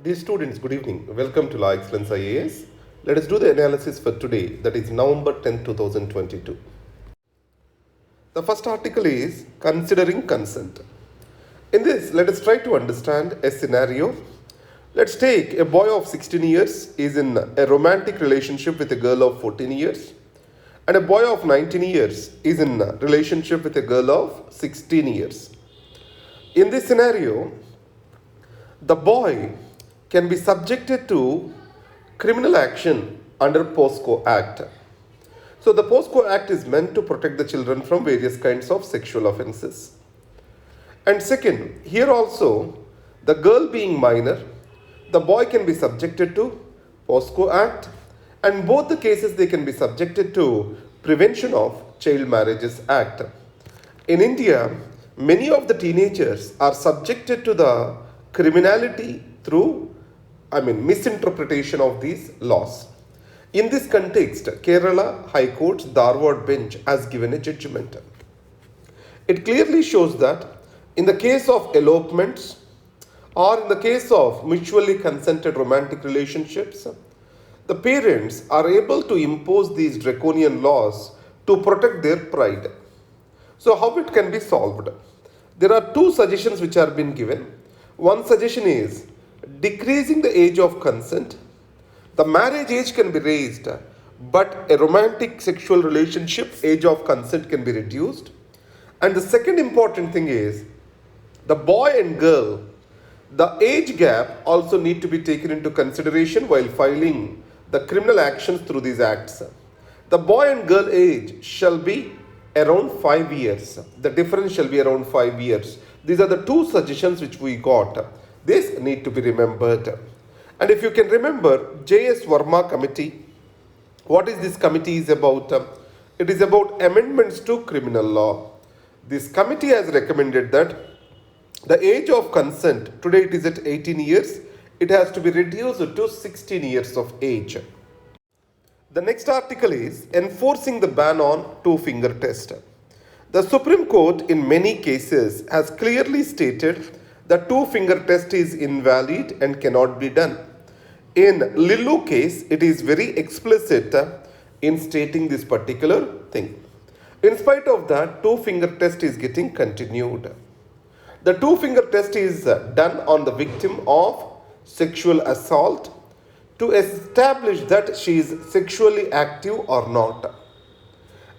Dear students, good evening. Welcome to Law Excellence IAS. Let us do the analysis for today, that is November 10, 2022. The first article is Considering Consent. In this, let us try to understand a scenario. Let's take a boy of 16 years is in a romantic relationship with a girl of 14 years, and a boy of 19 years is in a relationship with a girl of 16 years. In this scenario, the boy can be subjected to criminal action under POSCO Act. So the POSCO Act is meant to protect the children from various kinds of sexual offences. And second, here also, the girl being minor, the boy can be subjected to POSCO Act, and both the cases they can be subjected to Prevention of Child Marriages Act. In India, many of the teenagers are subjected to the criminality through misinterpretation of these laws. In this context, Kerala High Court's Dharwad bench has given a judgment. It clearly shows that in the case of elopements or in the case of mutually consented romantic relationships, the parents are able to impose these draconian laws to protect their pride. So how it can be solved? There are two suggestions which are been given. One suggestion is decreasing the age of consent. The marriage age can be raised, but a romantic sexual relationship age of consent can be reduced. And the second important thing is the boy and girl, the age gap also need to be taken into consideration while filing the criminal actions through these acts. The boy and girl age shall be around 5 years. The difference shall be around 5 years. These are the two suggestions which we got. This need to be remembered. And if you can remember, J.S. Verma committee, what is this committee is about? It is about amendments to criminal law. This committee has recommended that the age of consent, today it is at 18 years, it has to be reduced to 16 years of age. The next article is Enforcing the Ban on Two-Finger Test. The Supreme Court in many cases has clearly stated the two-finger test is invalid and cannot be done. In Lillu case, it is very explicit in stating this particular thing. In spite of that, two-finger test is getting continued. The two-finger test is done on the victim of sexual assault to establish that she is sexually active or not.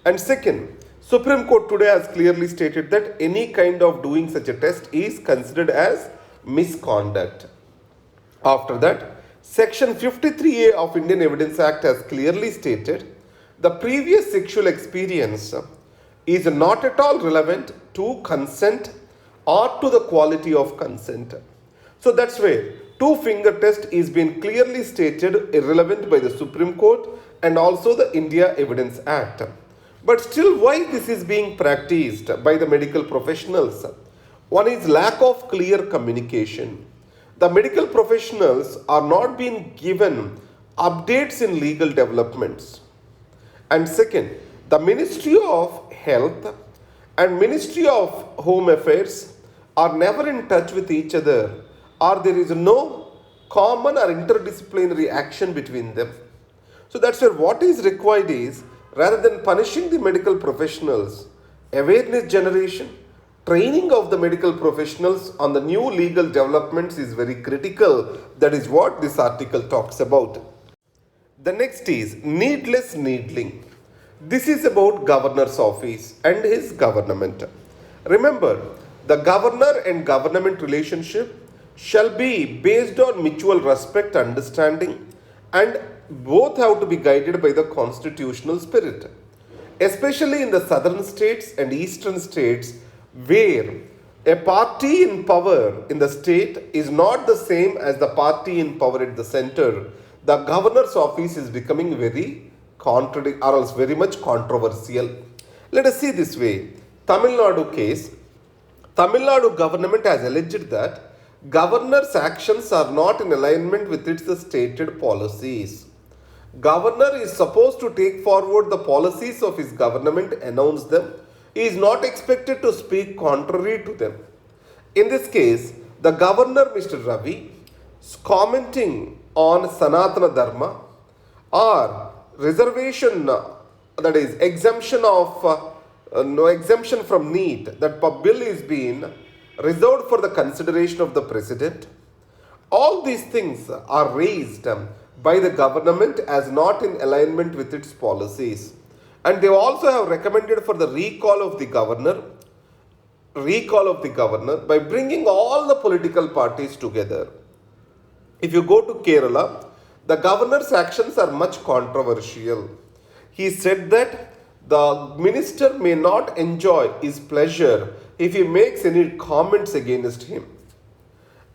And second, Supreme Court today has clearly stated that any kind of doing such a test is considered as misconduct. After that, Section 53A of Indian Evidence Act has clearly stated the previous sexual experience is not at all relevant to consent or to the quality of consent. So that's where two-finger test is being clearly stated irrelevant by the Supreme Court and also the India Evidence Act. But still, why this is being practiced by the medical professionals? One is lack of clear communication. The medical professionals are not being given updates in legal developments. And second, the Ministry of Health and Ministry of Home Affairs are never in touch with each other, or there is no common or interdisciplinary action between them. So that's where what is required is, rather than punishing the medical professionals, awareness generation, training of the medical professionals on the new legal developments is very critical. That is what this article talks about. The next is needless needling. This is about governor's office and his government. Remember, the governor and government relationship shall be based on mutual respect, understanding, and both have to be guided by the constitutional spirit. Especially in the southern states and eastern states, where a party in power in the state is not the same as the party in power at the center, the governor's office is becoming very very much controversial. Let us see this way. Tamil Nadu case, Tamil Nadu government has alleged that governor's actions are not in alignment with its stated policies. Governor is supposed to take forward the policies of his government, announce them. He is not expected to speak contrary to them. In this case, the governor, Mr. Ravi, commenting on Sanatana Dharma, or reservation, that is exemption of no exemption from NEET, that bill is being reserved for the consideration of the president. All these things are raised by the government as not in alignment with its policies, and they also have recommended for the recall of the governor by bringing all the political parties together. If you go to Kerala, the governor's actions are much controversial. He said that the minister may not enjoy his pleasure if he makes any comments against him.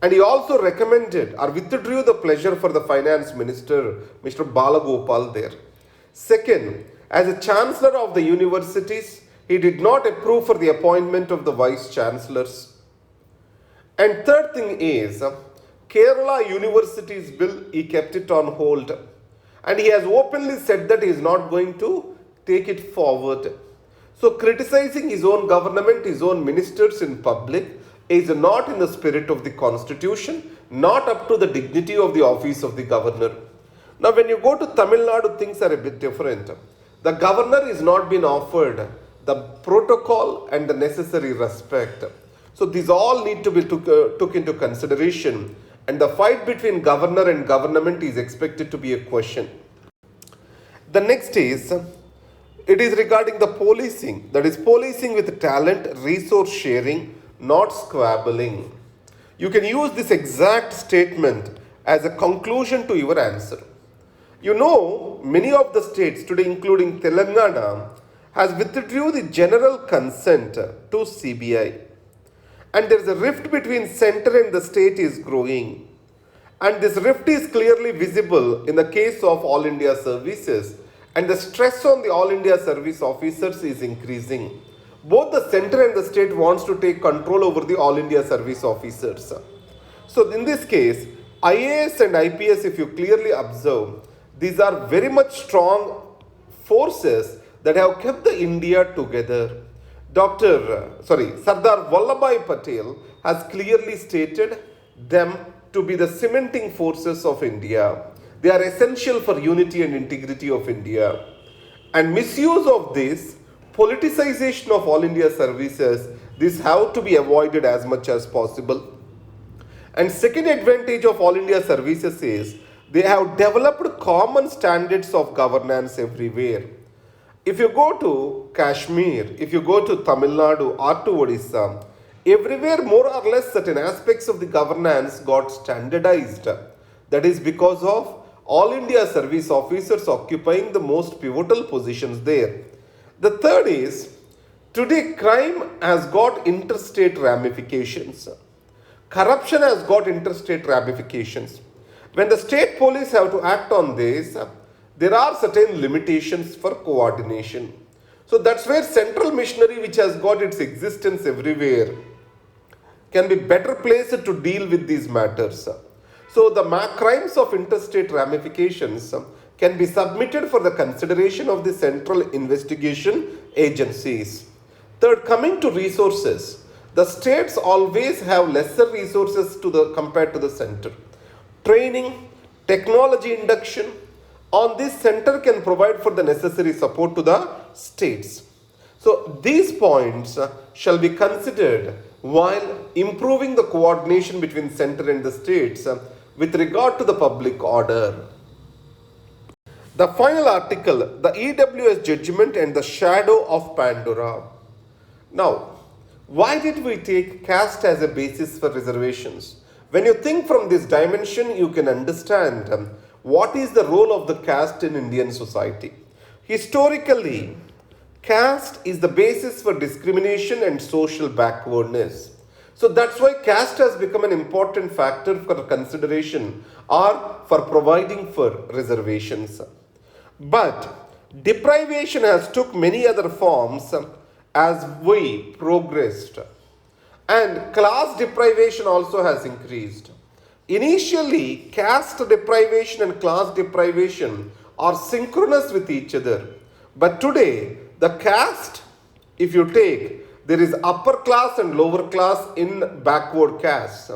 And he also recommended or withdrew the pleasure for the finance minister, Mr. Balagopal there. Second, as a chancellor of the universities, he did not approve for the appointment of the vice chancellors. And third thing is, Kerala University's bill, he kept it on hold. And he has openly said that he is not going to take it forward. So criticizing his own government, his own ministers in public is not in the spirit of the constitution, not up to the dignity of the office of the governor. Now when you go to Tamil Nadu, things are a bit different. The governor is not being offered the protocol and the necessary respect. So these all need to be took into consideration, and the fight between governor and government is expected to be a question. The next is, it is regarding the policing, that is policing with talent, resource sharing, not squabbling. You can use this exact statement as a conclusion to your answer. You know, many of the states today, including Telangana, has withdrew the general consent to CBI. And there is a rift between center and the state is growing. And this rift is clearly visible in the case of All India services. And the stress on the All India service officers is increasing. Both the center and the state wants to take control over the All India service officers. So in this case, IAS and IPS, if you clearly observe, these are very much strong forces that have kept the India together. Sardar Vallabhbhai Patel has clearly stated them to be the cementing forces of India. They are essential for unity and integrity of India. And misuse of this, politicization of All India services, this have to be avoided as much as possible. And second advantage of All India services is they have developed common standards of governance everywhere. If you go to Kashmir, if you go to Tamil Nadu or to Odisha, everywhere more or less certain aspects of the governance got standardized. That is because of All India service officers occupying the most pivotal positions there. The third is, today crime has got interstate ramifications. Corruption has got interstate ramifications. When the state police have to act on this, there are certain limitations for coordination. So that's where central machinery, which has got its existence everywhere, can be better placed to deal with these matters. So the crimes of interstate ramifications can be submitted for the consideration of the central investigation agencies. Third, coming to resources, the states always have lesser resources compared to the center. Training, technology induction, on this center can provide for the necessary support to the states. So these points shall be considered while improving the coordination between center and the states with regard to the public order. The final article, the EWS judgment and the shadow of Pandora. Now, why did we take caste as a basis for reservations? When you think from this dimension, you can understand what is the role of the caste in Indian society. Historically, caste is the basis for discrimination and social backwardness. So that's why caste has become an important factor for consideration or for providing for reservations. But deprivation has took many other forms as we progressed. And class deprivation also has increased. Initially, caste deprivation and class deprivation are synchronous with each other. But today, the caste, if you take, there is upper class and lower class in backward castes.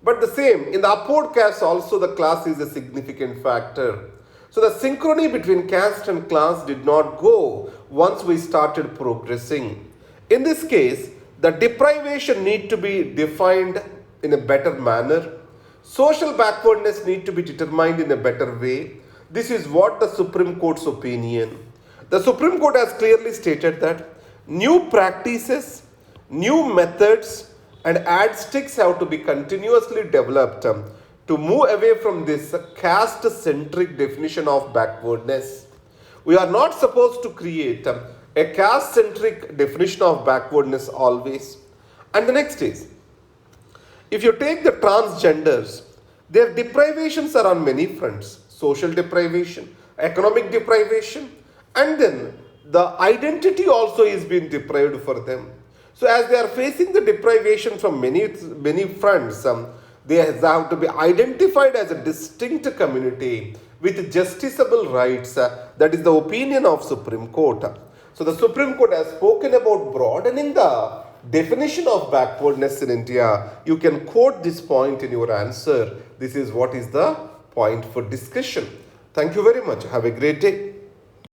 But the same, in the upward caste also the class is a significant factor. So the synchrony between caste and class did not go once we started progressing. In this case, the deprivation need to be defined in a better manner. Social backwardness need to be determined in a better way. This is what the Supreme Court's opinion. The Supreme Court has clearly stated that new practices, new methods and yardsticks have to be continuously developed to move away from this caste-centric definition of backwardness. We are not supposed to create a caste-centric definition of backwardness always. And the next is, if you take the transgenders, their deprivations are on many fronts. Social deprivation, economic deprivation, and then the identity also is being deprived for them. So as they are facing the deprivation from many fronts, they have to be identified as a distinct community with justiciable rights. That is the opinion of Supreme Court. So the Supreme Court has spoken about broadening the definition of backwardness in India. You can quote this point in your answer. This is what is the point for discussion. Thank you very much. Have a great day.